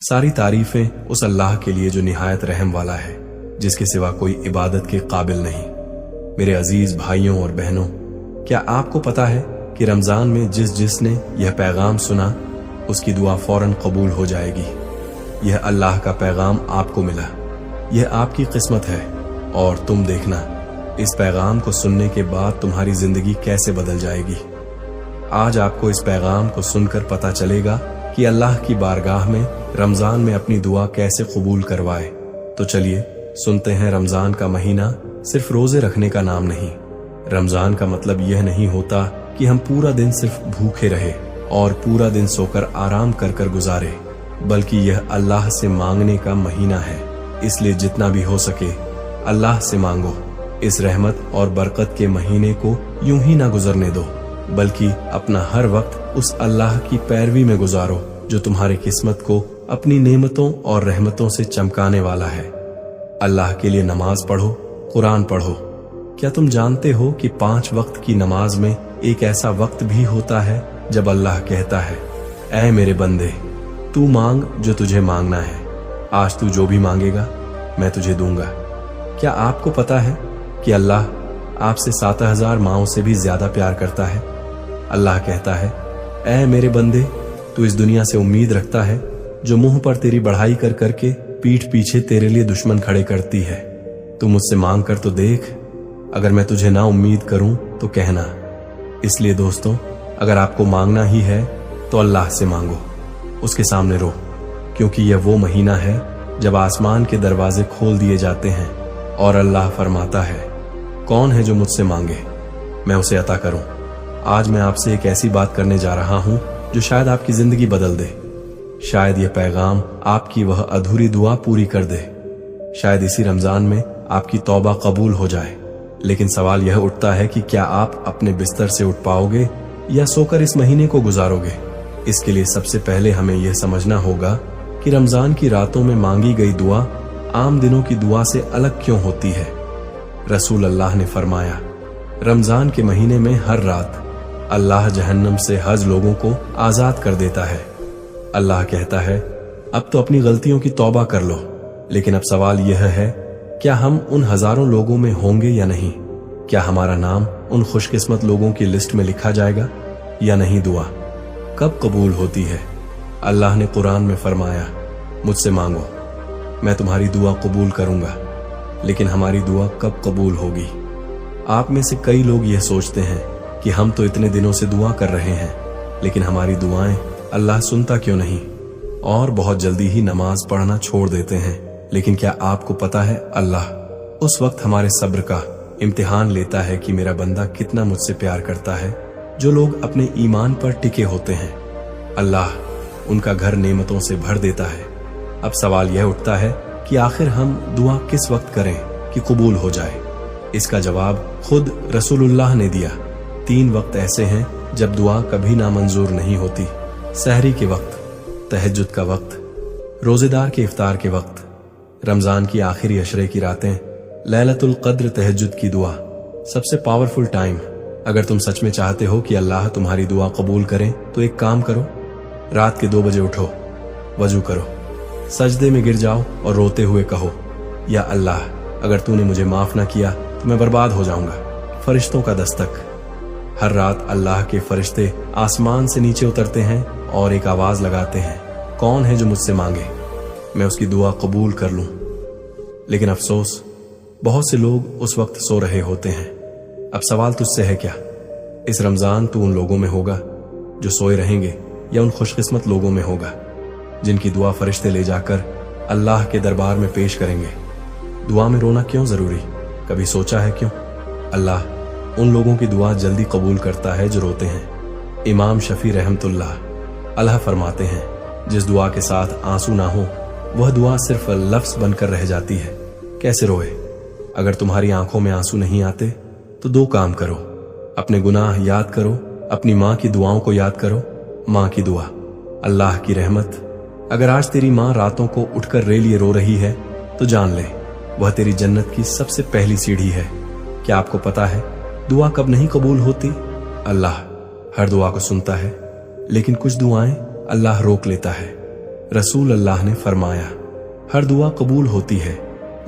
सारी तारीफें उस अल्लाह के लिए जो निहायत रहम वाला है, जिसके सिवा कोई इबादत के काबिल नहीं। मेरे अजीज भाइयों और बहनों, क्या आपको पता है कि रमजान में जिसने यह पैगाम सुना उसकी दुआ फौरन कबूल हो जाएगी। यह अल्लाह का पैगाम आपको मिला, यह आपकी किस्मत है। और तुम देखना इस पैगाम को सुनने के बाद तुम्हारी जिंदगी कैसे बदल जाएगी। आज आपको इस पैगाम को सुनकर पता चलेगा कि अल्लाह की बारगाह में रमजान में अपनी दुआ कैसे कबूल करवाए। तो चलिए सुनते हैं। रमजान का महीना सिर्फ रोजे रखने का नाम नहीं। रमजान का मतलब यह नहीं होता कि हम पूरा दिन सिर्फ भूखे रहे और पूरा दिन सोकर आराम कर कर गुजारे, बल्कि यह अल्लाह से मांगने का महीना है। इसलिए जितना भी हो सके अल्लाह से मांगो। इस रहमत और बरकत के महीने को यूं ही ना गुजरने दो, बल्कि अपना हर वक्त उस अल्लाह की पैरवी में गुजारो जो तुम्हारी किस्मत को अपनी नेमतों और रहमतों से चमकाने वाला है। अल्लाह के लिए नमाज पढ़ो, कुरान पढ़ो। क्या तुम जानते हो कि 5 वक्त की नमाज में एक ऐसा वक्त भी होता है जब अल्लाह कहता है, ऐ मेरे बंदे, तू मांग जो तुझे मांगना है। आज तू जो भी मांगेगा मैं तुझे दूंगा। क्या आपको पता है कि अल्लाह आपसे 7000 माओं से भी ज्यादा प्यार करता है। अल्लाह कहता है, ऐ मेरे बंदे, तू इस दुनिया से उम्मीद रखता है जो मुंह पर तेरी बढ़ाई कर करके पीठ पीछे तेरे लिए दुश्मन खड़े करती है। तू मुझसे मांग कर तो देख, अगर मैं तुझे ना उम्मीद करूं तो कहना। इसलिए दोस्तों, अगर आपको मांगना ही है तो अल्लाह से मांगो, उसके सामने रो, क्योंकि यह वो महीना है जब आसमान के दरवाजे खोल दिए जाते हैं और अल्लाह फरमाता है, कौन है जो मुझसे मांगे मैं उसे अता करूं। आज मैं आपसे एक ऐसी बात करने जा रहा हूं जो शायद आपकी जिंदगी बदल दे। शायद यह पैगाम आपकी वह अधूरी दुआ पूरी कर दे। शायद इसी रमजान में आपकी तौबा कबूल हो जाए। लेकिन सवाल यह उठता है कि क्या आप अपने बिस्तर से उठ पाओगे या सोकर इस महीने को गुजारोगे। इसके लिए सबसे पहले हमें यह समझना होगा कि रमजान की रातों में मांगी गई दुआ आम दिनों की दुआ से अलग क्यों होती है। रसूल अल्लाह ने फरमाया, रमजान के महीने में हर रात अल्लाह जहन्नम से हज लोगों को आजाद कर देता है। अल्लाह कहता है, अब तो अपनी गलतियों की तौबा कर लो। लेकिन अब सवाल यह है, क्या हम उन हजारों लोगों में होंगे या नहीं। क्या हमारा नाम उन खुशकिस्मत लोगों की लिस्ट में लिखा जाएगा या नहीं। दुआ कब कबूल होती है। अल्लाह ने कुरान में फरमाया, मुझसे मांगो, मैं तुम्हारी दुआ कबूल करूंगा। लेकिन हमारी दुआ कब कबूल होगी। आप में से कई लोग यह सोचते हैं कि हम तो इतने दिनों से दुआ कर रहे हैं, लेकिन हमारी दुआएं अल्लाह सुनता क्यों नहीं, और बहुत जल्दी ही नमाज पढ़ना छोड़ देते हैं। लेकिन क्या आपको पता है, अल्लाह उस वक्त हमारे सब्र का इम्तिहान लेता है कि मेरा बंदा कितना मुझसे प्यार करता है। जो लोग अपने ईमान पर टिके होते हैं, अल्लाह उनका घर नेमतों से भर देता है। अब सवाल यह उठता है कि आखिर हम दुआ किस वक्त करें कि कबूल हो जाए। इसका जवाब खुद रसूलुल्लाह ने दिया। 3 वक्त ऐसे हैं जब दुआ कभी नामंजूर नहीं होती। सहरी के वक्त, तहज्जुद का वक्त, रोजेदार के इफ्तार के वक्त, रमजान की आखिरी अशरे की रातें, लैलतुल कद्र तहज्जुद की दुआ, सबसे पावरफुल टाइम। अगर तुम सच में चाहते हो कि अल्लाह तुम्हारी दुआ कबूल करे तो एक काम करो, रात के 2 बजे उठो, वजू करो, सजदे में गिर जाओ और रोते हुए कहो, या अल्लाह, अगर तूने मुझे माफ ना किया तो मैं बर्बाद हो जाऊंगा। फरिश्तों का दस्तक। हर रात अल्लाह के फरिश्ते आसमान से नीचे उतरते हैं और एक आवाज लगाते हैं, कौन है जो मुझसे मांगे, मैं उसकी दुआ कबूल कर लूं। लेकिन अफसोस, बहुत से लोग उस वक्त सो रहे होते हैं। अब सवाल तुझसे है, क्या इस रमजान तू उन लोगों में होगा जो सोए रहेंगे, या उन खुशकिस्मत लोगों में होगा जिनकी दुआ फरिश्ते ले जाकर अल्लाह के दरबार में पेश करेंगे। दुआ में रोना क्यों जरूरी, कभी सोचा है क्यों। अल्लाह उन लोगों की दुआ जल्दी कबूल करता है जो रोते हैं। इमाम शफी रहमतुल्लाह अलैह फरमाते हैं, जिस दुआ के साथ आंसू ना हो वह दुआ सिर्फ लफ्ज बनकर रह जाती है। कैसे रोए। अगर तुम्हारी आंखों में आंसू नहीं आते तो 2 काम करो, अपने गुनाह याद करो, अपनी माँ की दुआओं को याद करो। माँ की दुआ, अल्लाह की रहमत। अगर आज तेरी माँ रातों को उठकर रे लिए रो रही है तो जान ले वह तेरी जन्नत की सबसे पहली सीढ़ी है। क्या आपको पता है दुआ कब नहीं कबूल होती। अल्लाह हर दुआ को सुनता है, लेकिन कुछ दुआएं अल्लाह रोक लेता है। रसूल अल्लाह ने फरमाया, हर दुआ कबूल होती है,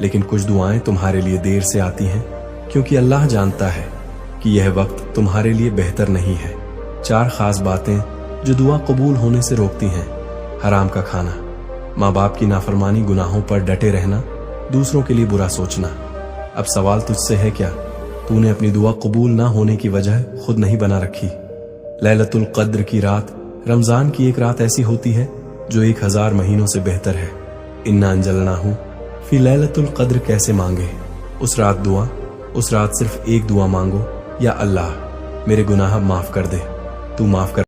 लेकिन कुछ दुआएं तुम्हारे लिए देर से आती हैं, क्योंकि अल्लाह जानता है कि यह वक्त तुम्हारे लिए बेहतर नहीं है। 4 खास बातें जो दुआ कबूल होने से रोकती हैं। हराम का खाना, माँ बाप की नाफरमानी, गुनाहों पर डटे रहना, दूसरों के लिए बुरा सोचना। अब सवाल तुझसे है, क्या तूने अपनी दुआ कबूल ना होने की वजह खुद नहीं बना रखी? लैलतुल कद्र की रात, रमजान की एक रात ऐसी होती है जो 1000 महीनों से बेहतर है। इन्ना अंजलनाहु फी लैलतुल कद्र कैसे मांगे? उस रात सिर्फ एक दुआ मांगो, या अल्लाह मेरे गुनाह माफ कर दे, तू माफ कर।